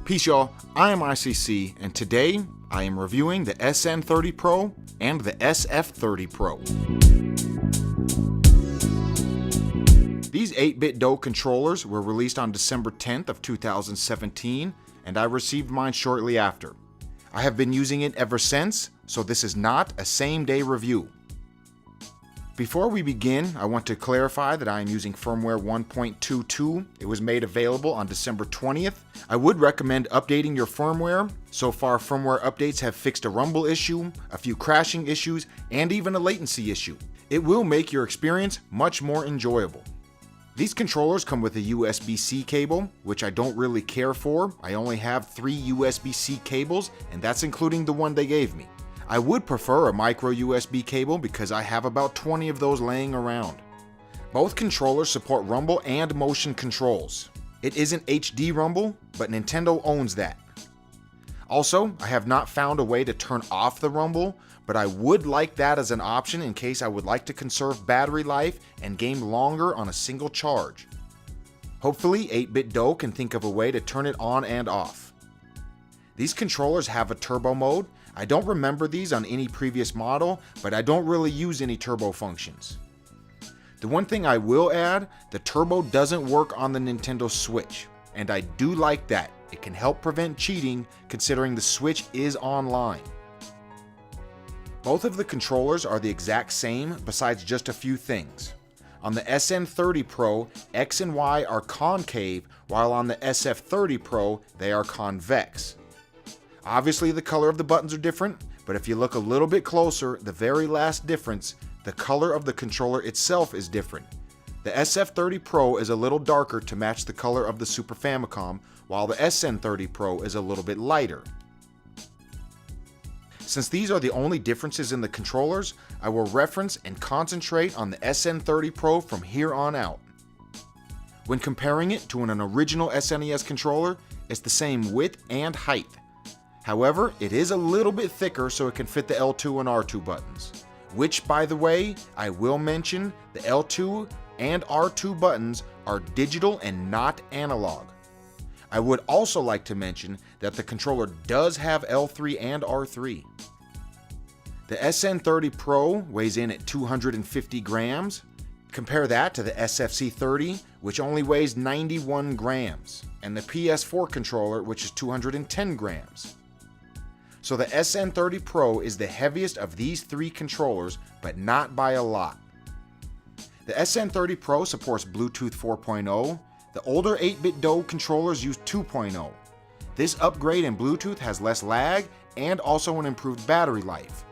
Peace y'all, I am ICC and today I am reviewing the SN30 Pro and the SF30 Pro. These 8bitdo controllers were released on December 10th of 2017 and I received mine shortly after. I have been using it ever since, so this is not a same day review. Before we begin, I want to clarify that I am using firmware 1.22. It was made available on December 20th. I would recommend updating your firmware. So far, firmware updates have fixed a rumble issue, a few crashing issues, and even a latency issue. It will make your experience much more enjoyable. These controllers come with a Usbc cable, which I don't really care for. I only have 3 Usbc cables, and that's including the one they gave me. I would prefer a micro USB cable because I have about 20 of those laying around. Both controllers support rumble and motion controls. It isn't HD rumble, but Nintendo owns that. Also, I have not found a way to turn off the rumble, but I would like that as an option in case I would like to conserve battery life and game longer on a single charge. Hopefully 8bitdo can think of a way to turn it on and off. These controllers have a turbo mode. I don't remember these on any previous model, but I don't really use any turbo functions. The one thing I will add, the turbo doesn't work on the Nintendo Switch, and I do like that. It can help prevent cheating considering the Switch is online. Both of the controllers are the exact same besides just a few things. On the SN30 Pro, X and Y are concave, while on the SF30 Pro, they are convex. Obviously the color of the buttons are different, but if you look a little bit closer, the very last difference, the color of the controller itself is different. The SF30 Pro is a little darker to match the color of the Super Famicom, while the SN30 Pro is a little bit lighter. Since these are the only differences in the controllers, I will reference and concentrate on the SN30 Pro from here on out. When comparing it to an original SNES controller, it's the same width and height. However, it is a little bit thicker so it can fit the L2 and R2 buttons. Which, by the way, I will mention, the L2 and R2 buttons are digital and not analog. I would also like to mention that the controller does have L3 and R3. The SN30 Pro weighs in at 250 grams. Compare that to the SFC30, which only weighs 91 grams, and the PS4 controller, which is 210 grams. So the SN30 Pro is the heaviest of these 3 controllers, but not by a lot. The SN30 Pro supports Bluetooth 4.0. The older 8bitdo controllers use 2.0. This upgrade in Bluetooth has less lag and also an improved battery life.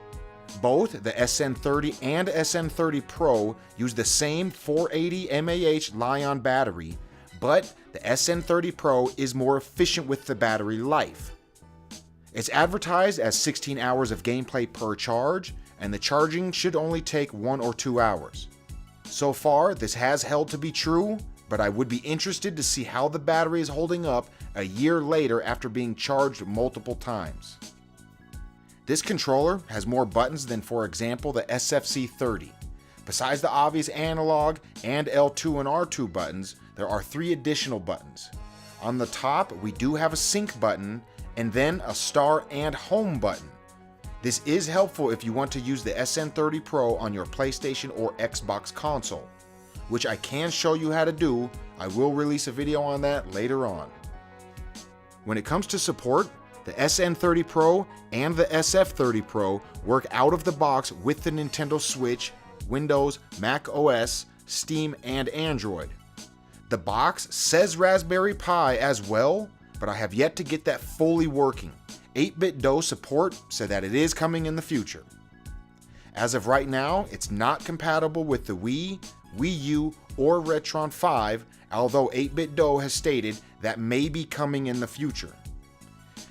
Both the SN30 and SN30 Pro use the same 480 mAh Li-ion battery, but the SN30 Pro is more efficient with the battery life. It's advertised as 16 hours of gameplay per charge, and the charging should only take 1 or 2 hours. So far, this has held to be true, but I would be interested to see how the battery is holding up a year later after being charged multiple times. This controller has more buttons than, for example, the SFC30. Besides the obvious analog and L2 and R2 buttons, there are 3 additional buttons. On the top, we do have a sync button, and then a star and home button. This is helpful if you want to use the SN30 Pro on your PlayStation or Xbox console, which I can show you how to do. I will release a video on that later on. When it comes to support, the SN30 Pro and the SF30 Pro work out of the box with the Nintendo Switch, Windows, Mac OS, Steam, and Android. The box says Raspberry Pi as well, but I have yet to get that fully working. 8bitdo support said that it is coming in the future. As of right now, it's not compatible with the Wii, Wii U, or Retron 5, although 8bitdo has stated that may be coming in the future.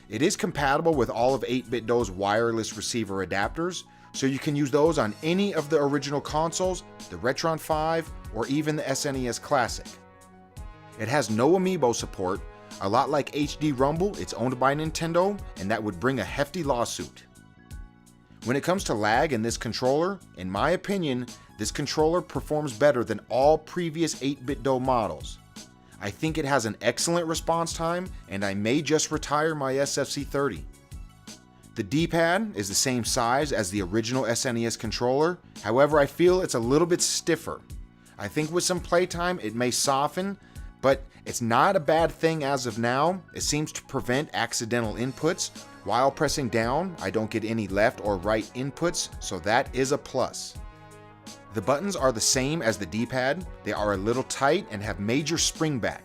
It is compatible with all of 8bitdo's wireless receiver adapters, so you can use those on any of the original consoles, the Retron 5, or even the SNES Classic. It has no amiibo support. A lot like HD Rumble, it's owned by Nintendo, and that would bring a hefty lawsuit. When it comes to lag in this controller, in my opinion, this controller performs better than all previous 8bitdo models. I think it has an excellent response time, and I may just retire my SFC30. The D-pad is the same size as the original SNES controller, however I feel it's a little bit stiffer. I think with some playtime it may soften, but it's not a bad thing as of now. It seems to prevent accidental inputs. While pressing down, I don't get any left or right inputs, so that is a plus. The buttons are the same as the D-pad. They are a little tight and have major spring back.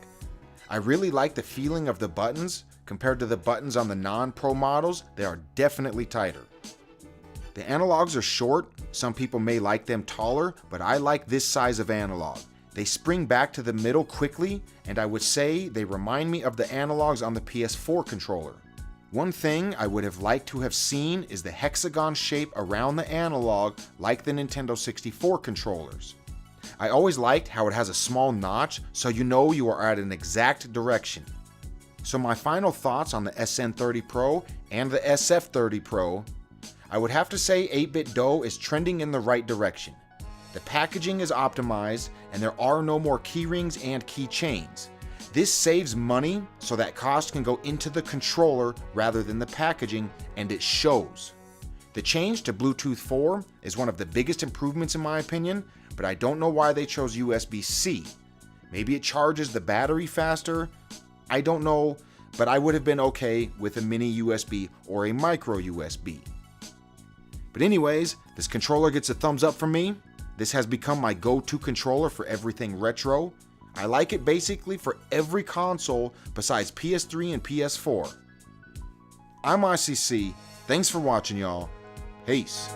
I really like the feeling of the buttons. Compared to the buttons on the non-Pro models, they are definitely tighter. The analogs are short. Some people may like them taller, but I like this size of analog. They spring back to the middle quickly, and I would say they remind me of the analogs on the PS4 controller. One thing I would have liked to have seen is the hexagon shape around the analog like the Nintendo 64 controllers. I always liked how it has a small notch so you know you are at an exact direction. So my final thoughts on the SN30 Pro and the SF30 Pro, I would have to say 8bitdo is trending in the right direction. The packaging is optimized and there are no more keyrings and keychains. This saves money so that cost can go into the controller rather than the packaging, and it shows. The change to Bluetooth 4 is one of the biggest improvements in my opinion, but I don't know why they chose USB-C. Maybe it charges the battery faster. I don't know, but I would have been okay with a mini USB or a micro USB. But anyways, this controller gets a thumbs up from me. This has become my go-to controller for everything retro. I like it basically for every console besides PS3 and PS4. I'm ICC. Thanks for watching, y'all. Peace.